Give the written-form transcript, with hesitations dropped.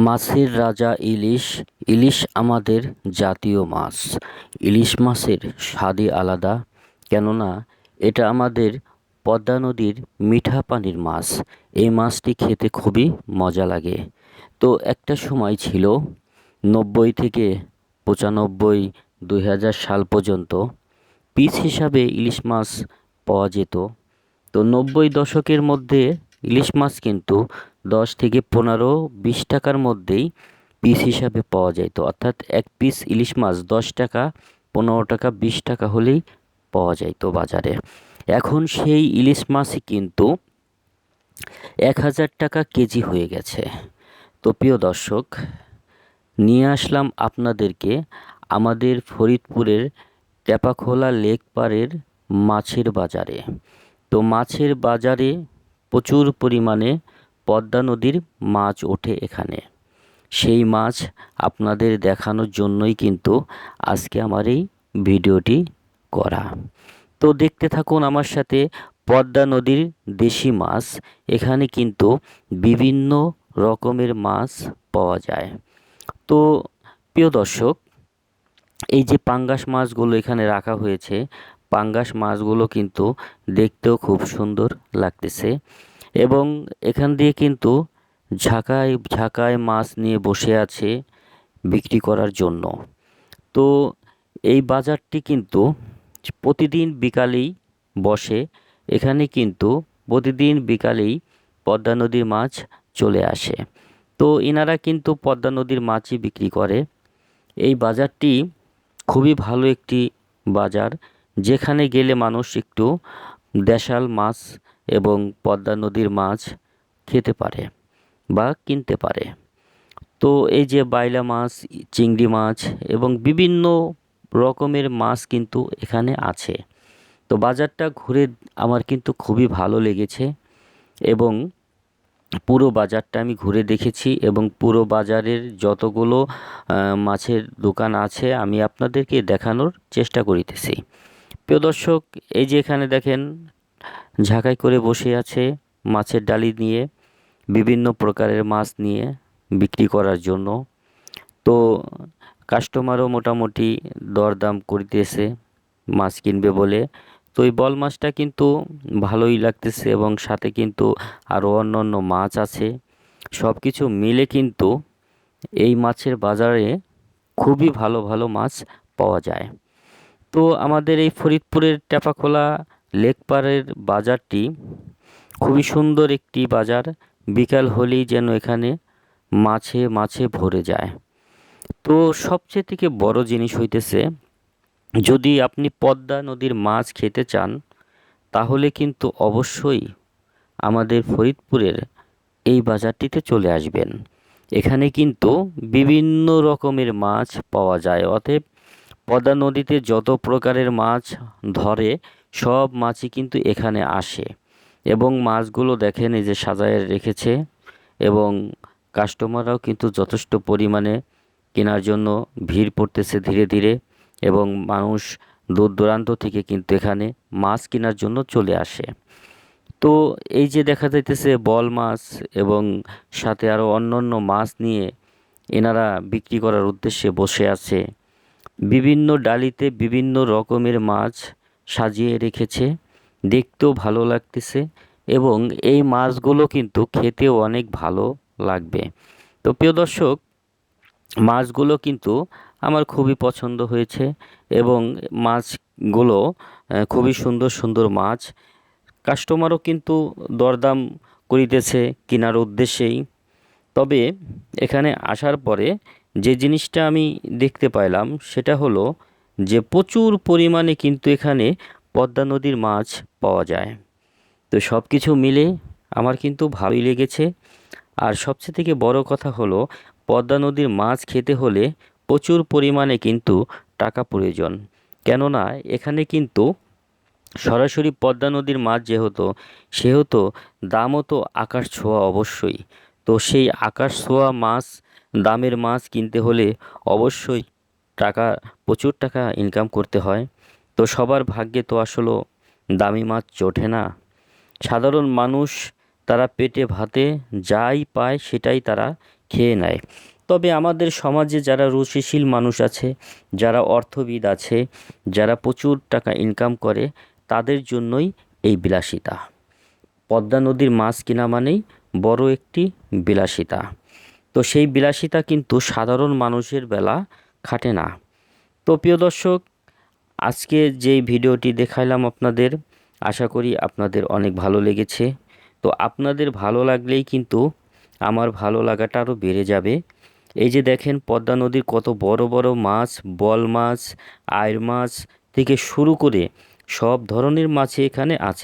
মাছের রাজা ইলিশ। ইলিশ আমাদের জাতীয় মাছ। ইলিশ মাছের স্বাদই আলাদা, কেননা এটা আমাদের পদ্মা নদীর মিঠা পানির মাছ। এই মাছটি খেতে খুবই মজা লাগে। তো একটা সময় ছিল 90 থেকে 95, 2000 সাল পর্যন্ত পিস হিসাবে ইলিশ মাছ পাওয়া যেত। তো 90 দশকের মধ্যে ইলিশ মাছ কিন্তু 10 থেকে 15, 20 টাকার মধ্যেই পিস হিসাবে পাওয়া যেত। অর্থাৎ এক পিস ইলিশ মাছ 10 টাকা, 15 টাকা, 20 টাকা হলেই পাওয়া যেত বাজারে। এখন সেই ইলিশ মাছই কিন্তু 1000 টাকা কেজি হয়ে গেছে। তো প্রিয় দর্শক, নিয়ে আসলাম আপনাদেরকে আমাদের ফরিদপুরের টেপাখোলা লেক পাড়ের মাছের বাজারে। তো মাছের বাজারে প্রচুর পরিমাণে পদ্মা নদীর মাছ ওঠে এখানে। সেই মাছ আপনাদের দেখানোর জন্যই কিন্তু আজকে আমার এই ভিডিওটি করা। তো দেখতে থাকুন আমার সাথে। পদ্মা নদীর দেশি মাছ, এখানে কিন্তু বিভিন্ন রকমের মাছ পাওয়া যায়। তো প্রিয় দর্শক, এই যে পাঙ্গাস মাছগুলো এখানে রাখা হয়েছে, পাঙ্গাস মাছগুলো কিন্তু দেখতেও খুব সুন্দর লাগতেছে এবং এখান দিয়ে কিন্তু ঝাঁকায় ঝাঁকায় মাছ নিয়ে বসে আছে বিক্রি করার জন্য। তো এই বাজারটি কিন্তু প্রতিদিন বিকালেই বসে। এখানে কিন্তু প্রতিদিন বিকালেই পদ্মা নদীর মাছ চলে আসে। তো এনারা কিন্তু পদ্মা নদীর মাছই বিক্রি করে। এই বাজারটি খুবই ভালো একটি বাজার, যেখানে গেলে মানুষ একটু দেশাল মাছ এবং পদ্মা নদীর মাছ খেতে পারে বা কিনতে পারে। তো এই যে বাইলা মাছ, চিংড়ি মাছ এবং বিভিন্ন রকমের মাছ কিন্তু এখানে আছে। তো বাজারটা ঘুরে আমার কিন্তু খুবই ভালো লেগেছে এবং পুরো বাজারটা আমি ঘুরে দেখেছি এবং পুরো বাজারের যতগুলো মাছের দোকান আছে আমি আপনাদেরকে দেখানোর চেষ্টা করিতেছি। প্রিয় দর্শক, এই যে এখানে দেখেন ঝাঁকাই করে বসে আছে মাছের ডালি নিয়ে, বিভিন্ন প্রকারের মাছ নিয়ে বিক্রি করার জন্য। তো কাস্টমারও মোটামুটি দরদাম করিতেছে মাছ কিনবে বলে। তো এই বল মাছটা কিন্তু ভালোই লাগতেছে এবং সাথে কিন্তু আরও অন্য মাছ আছে। সব কিছু মিলে কিন্তু এই মাছের বাজারে খুবই ভালো ভালো মাছ পাওয়া যায়। তো আমাদের এই ফরিদপুরের টেপাখোলা লেকপাড়ের বাজারটি খুবই সুন্দর একটি বাজার। বিকাল হলেই যেন এখানে মাছে মাছে ভরে যায়। তো সবচেয়ে থেকে বড় জিনিস হইতেছে, যদি আপনি পদ্মা নদীর মাছ খেতে চান তাহলে কিন্তু অবশ্যই আমাদের ফরিদপুরের এই বাজারটিতে চলে আসবেন। এখানে কিন্তু বিভিন্ন রকমের মাছ পাওয়া যায়। অতএব পদ্মা নদীতে যত প্রকারের মাছ ধরে সব মাছই কিন্তু এখানে আসে এবং মাছগুলো দেখেন এই যে সাজায় রেখেছে এবং কাস্টমাররাও কিন্তু যথেষ্ট পরিমাণে কেনার জন্য ভিড় পড়তেছে ধীরে ধীরে এবং মানুষ দূর দূরান্ত থেকে কিন্তু এখানে মাছ কেনার জন্য চলে আসে। তো এই যে দেখা যাইতেছে বল মাছ এবং সাথে আরও অন্য মাছ নিয়ে এনারা বিক্রি করার উদ্দেশ্যে বসে আছে। বিভিন্ন ডালিতে বিভিন্ন রকমের মাছ সাজিয়ে রেখেছে, দেখতেও ভালো লাগতেছে এবং এই মাছগুলো কিন্তু খেতেও অনেক ভালো লাগবে। তো প্রিয় দর্শক, মাছগুলো কিন্তু আমার খুবই পছন্দ হয়েছে এবং মাছগুলো খুবই সুন্দর সুন্দর মাছ। কাস্টমারও কিন্তু দরদাম করিতেছে কেনার উদ্দেশ্যেই। তবে এখানে আসার পরে যে জিনিসটা আমি দেখতে পাইলাম সেটা হলো যে প্রচুর পরিমাণে কিন্তু এখানে পদ্মা নদীর মাছ পাওয়া যায়। তো সব কিছু মিলে আমার কিন্তু ভালোই লেগেছে। আর সবচেয়ে থেকে বড় কথা হলো, পদ্মা নদীর মাছ খেতে হলে প্রচুর পরিমাণে কিন্তু টাকা প্রয়োজন। কেননা এখানে কিন্তু সরাসরি পদ্মা নদীর মাছ সেহেতু দামও তো আকাশ ছোঁয়া অবশ্যই। তো সেই আকাশ ছোঁয়া মাছ, দামের মাছ কিনতে হলে অবশ্যই টাকা, প্রচুর টাকা ইনকাম করতে হয়। তো সবার ভাগ্যে তো আসলে দামি মাছ জোটে না। সাধারণ মানুষ তারা পেটে ভাতে যাই পায় সেটাই তারা খেয়ে নেয়। তবে আমাদের সমাজে যারা রুচিশীল মানুষ আছে, যারা অর্থবিদ আছে, যারা প্রচুর টাকা ইনকাম করে, তাদের জন্যই এই বিলাসিতা। পদ্মা নদীর মাছ কেনা মানেই বড় একটি বিলাসিতা। তো সেই বিলাসিতা কিন্তু সাধারণ মানুষের বেলা খাটে না। তো প্রিয় দর্শক, আজকে যেই ভিডিওটি দেখাইলাম আপনাদের, আশা করি আপনাদের অনেক ভালো লেগেছে। তো আপনাদের ভালো লাগলেই কিন্তু আমার ভালো লাগাটা আরও বেড়ে যাবে। এই যে দেখেন পদ্মা নদীর কত বড় বড় মাছ, বোয়াল মাছ, আইড় মাছ থেকে শুরু করে সব ধরনের মাছই এখানে আছে।